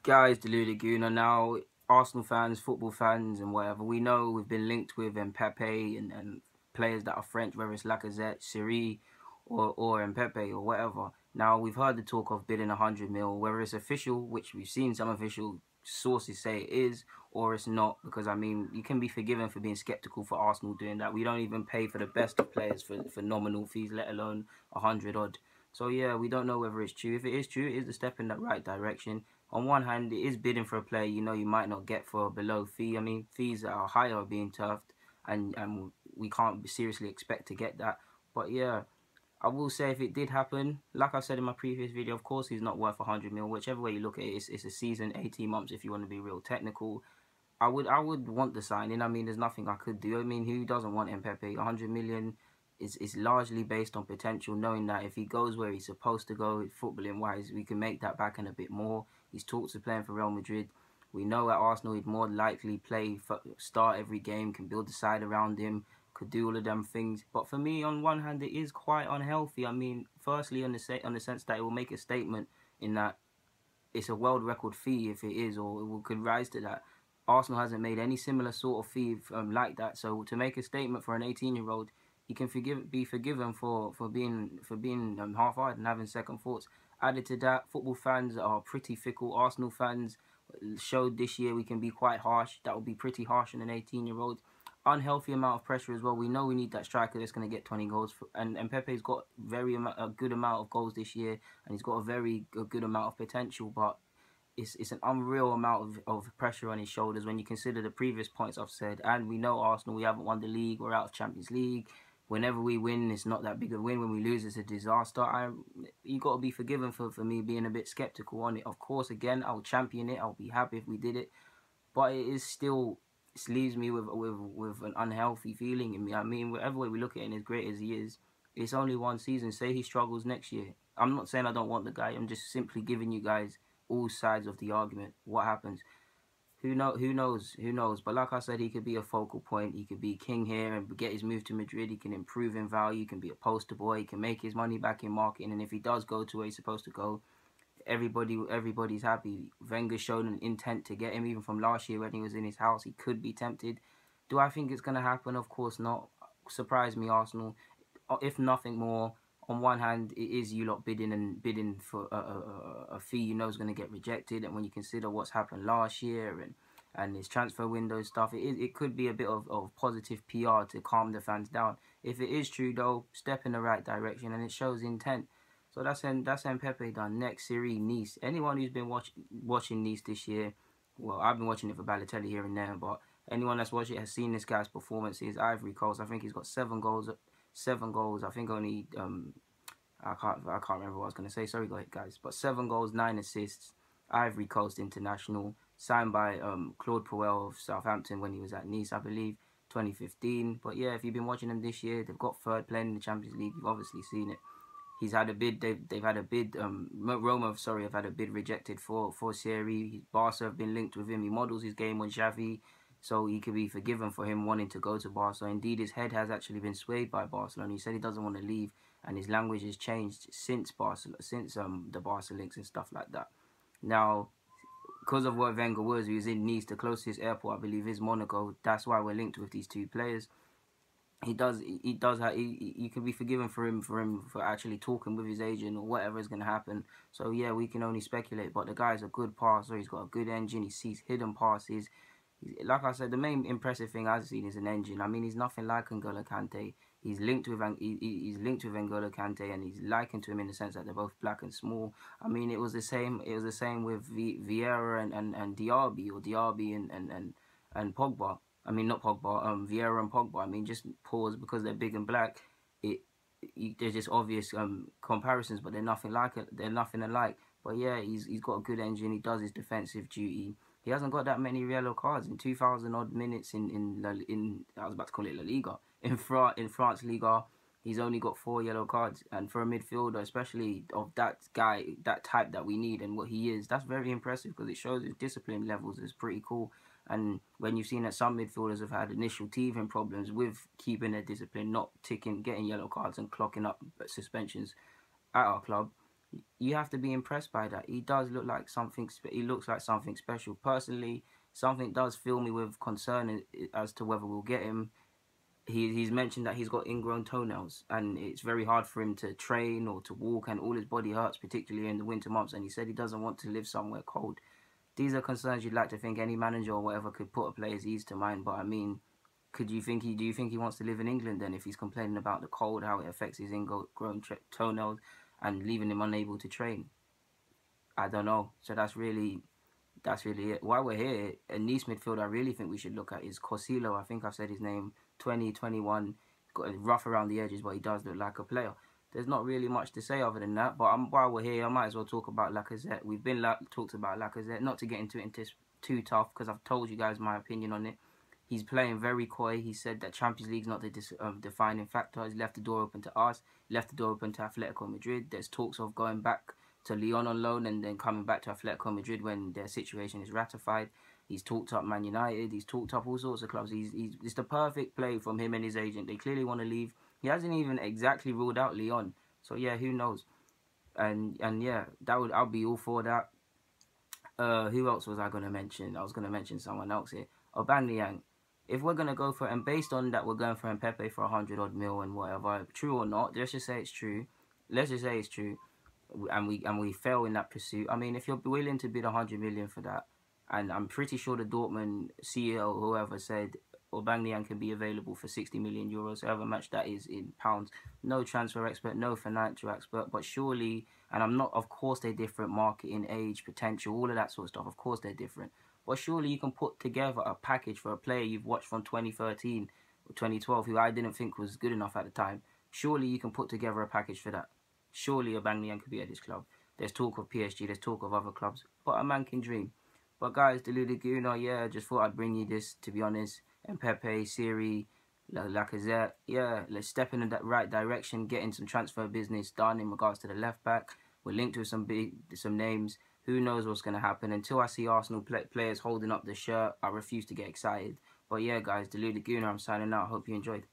Guys, Deluded Gooner. Now, Arsenal fans, football fans, and whatever, we know we've been linked with Mbappe and players that are French, whether it's Lacazette, Seri, or Mbappe or whatever. Now, we've heard the talk of bidding 100 mil, whether it's official, which we've seen some official sources say it is, or it's not, because I mean, you can be forgiven for being skeptical for Arsenal doing that. We don't even pay for the best of players for nominal fees, let alone 100 odd. So yeah, we don't know whether it's true. If it is true, it is a step in the right direction. On one hand, it is bidding for a player you know you might not get for a below fee. I mean, fees that are higher are being turfed, and we can't seriously expect to get that. But yeah, I will say if it did happen, like I said in my previous video, of course he's not worth 100 mil. Whichever way you look at it, it's a season, 18 months if you want to be real technical. I would want the signing. I mean, there's nothing I could do. I mean, who doesn't want Mbappe? 100 million is largely based on potential, knowing that if he goes where he's supposed to go, footballing wise, we can make that back and a bit more. He's talked to playing for Real Madrid. We know at Arsenal he'd more likely play start every game, can build the side around him, could do all of them things. But for me, on one hand, it is quite unhealthy. I mean, firstly, on the sense that it will make a statement in that it's a world record fee if it is, or it could rise to that. Arsenal hasn't made any similar sort of fee like that. So to make a statement for an 18-year-old, he can be forgiven for being half-eyed and having second thoughts. Added to that, football fans are pretty fickle. Arsenal fans showed this year we can be quite harsh. That would be pretty harsh on an 18-year-old. Unhealthy amount of pressure as well. We know we need that striker that's going to get 20 goals. And Pepe's got a good amount of goals this year, and he's got a good amount of potential. But it's an unreal amount of pressure on his shoulders when you consider the previous points I've said. And we know Arsenal, we haven't won the league, we're out of Champions League. Whenever we win, it's not that big a win. When we lose, it's a disaster. You got to be forgiven for me being a bit skeptical on it. Of course, again, I'll champion it. I'll be happy if we did it, but it is still, it leaves me with an unhealthy feeling in me. I mean, whatever way we look at it, and as great as he is, it's only one season. Say he struggles next year. I'm not saying I don't want the guy. I'm just simply giving you guys all sides of the argument. What happens? Who know? Who knows? Who knows? But like I said, he could be a focal point. He could be king here and get his move to Madrid. He can improve in value. He can be a poster boy. He can make his money back in marketing. And if he does go to where he's supposed to go, everybody's happy. Wenger's shown an intent to get him even from last year when he was in his house. He could be tempted. Do I think it's gonna happen? Of course not. Surprise me, Arsenal. If nothing more, on one hand, it is you lot bidding for a fee you know is going to get rejected, and when you consider what's happened last year and this transfer window stuff, it could be a bit of positive PR to calm the fans down. If it is true though, step in the right direction, and it shows intent. So that's Pepe done. Next, Seri, Nice. Anyone who's been watching Nice this year, well, I've been watching it for Balotelli here and there, but anyone that's watched it has seen this guy's performances. Ivory Coast, I think he's got 7 goals. 7 goals. I think only I can't remember what I was gonna say. Sorry, guys. But 7 goals, 9 assists. Ivory Coast international, signed by Claude Puel of Southampton when he was at Nice, I believe, 2015. But yeah, if you've been watching them this year, they've got third playing in the Champions League. You've obviously seen it. He's had a bid. They've had a bid. Roma, sorry, have had a bid rejected for Seri. Barca have been linked with him. He models his game on Xavi, so he could be forgiven for him wanting to go to Barca. Indeed, his head has actually been swayed by Barcelona. He said he doesn't want to leave, and his language has changed since the Barca links and stuff like that. Now, because of what Wenger was, he was in Nice, the closest airport I believe is Monaco. That's why we're linked with these two players. You can be forgiven for actually talking with his agent or whatever is going to happen. So yeah, we can only speculate, but the guy's a good passer. He's got a good engine. He sees hidden passes. Like I said, the main impressive thing I've seen is an engine. I mean, he's nothing like N'Golo Kante. He's linked with N'Golo Kante, and he's likened to him in the sense that they're both black and small. I mean, it was the same. It was the same with Vieira and Diaby, or Diaby and Pogba. I mean, not Pogba, Vieira and Pogba. I mean, just pause, because they're big and black. They're just obvious comparisons, but they're nothing like it. They're nothing alike. But yeah, he's got a good engine. He does his defensive duty. He hasn't got that many yellow cards in 2,000 odd minutes in I was about to call it La Liga in France Liga. He's only got 4 yellow cards, and for a midfielder, especially of that guy, that type that we need and what he is, that's very impressive, because it shows his discipline levels is pretty cool. And when you've seen that some midfielders have had initial teething problems with keeping their discipline, not getting yellow cards and clocking up suspensions at our club, You have to be impressed by that. He does look like something. He looks like something special. Personally, something does fill me with concern as to whether we'll get him. He's mentioned that he's got ingrown toenails, and it's very hard for him to train or to walk, and all his body hurts, particularly in the winter months. And he said he doesn't want to live somewhere cold. These are concerns you'd like to think any manager or whatever could put a player's ease to mind. But I mean, could you think do you think he wants to live in England then if he's complaining about the cold, how it affects his ingrown toenails, and leaving him unable to train? I don't know. So that's really it. While we're here, a Nice midfield I really think we should look at is Cosilo. I think I've said his name. 2021, got rough around the edges, but he does look like a player. There's not really much to say other than that. But while we're here, I might as well talk about Lacazette. We've been talked about Lacazette, not to get into it too tough, because I've told you guys my opinion on it. He's playing very coy. He said that Champions League's not the defining factor. He's left the door open to us. Left the door open to Atletico Madrid. There's talks of going back to Lyon on loan and then coming back to Atletico Madrid when their situation is ratified. He's talked up Man United. He's talked up all sorts of clubs. It's the perfect play from him and his agent. They clearly want to leave. He hasn't even exactly ruled out Lyon. So yeah, who knows? And yeah, I'll be all for that. Who else was I gonna mention? I was gonna mention someone else here. Aubameyang. If we're gonna go for, and based on that, we're going for Mbappe for 100 odd mil and whatever, true or not, let's just say it's true. Let's just say it's true, and we fail in that pursuit. I mean, if you're willing to bid 100 million for that, and I'm pretty sure the Dortmund CEO, whoever, said Aubameyang can be available for 60 million euros, however much that is in pounds. No transfer expert, no financial expert, but surely, and I'm not, of course they're different, marketing, age, potential, all of that sort of stuff, of course they're different. But surely you can put together a package for a player you've watched from 2013 or 2012, who I didn't think was good enough at the time. Surely you can put together a package for that. Surely Aubameyang could be at this club. There's talk of PSG, there's talk of other clubs, but a man can dream. But guys, the Laguna, yeah, just thought I'd bring you this, to be honest. Mbappe, Seri, Lacazette, yeah, let's step in that right direction, getting some transfer business done in regards to the left back. We're linked with some names. Who knows what's going to happen? Until I see Arsenal players holding up the shirt, I refuse to get excited. But yeah, guys, the Laguna, I'm signing out. Hope you enjoyed.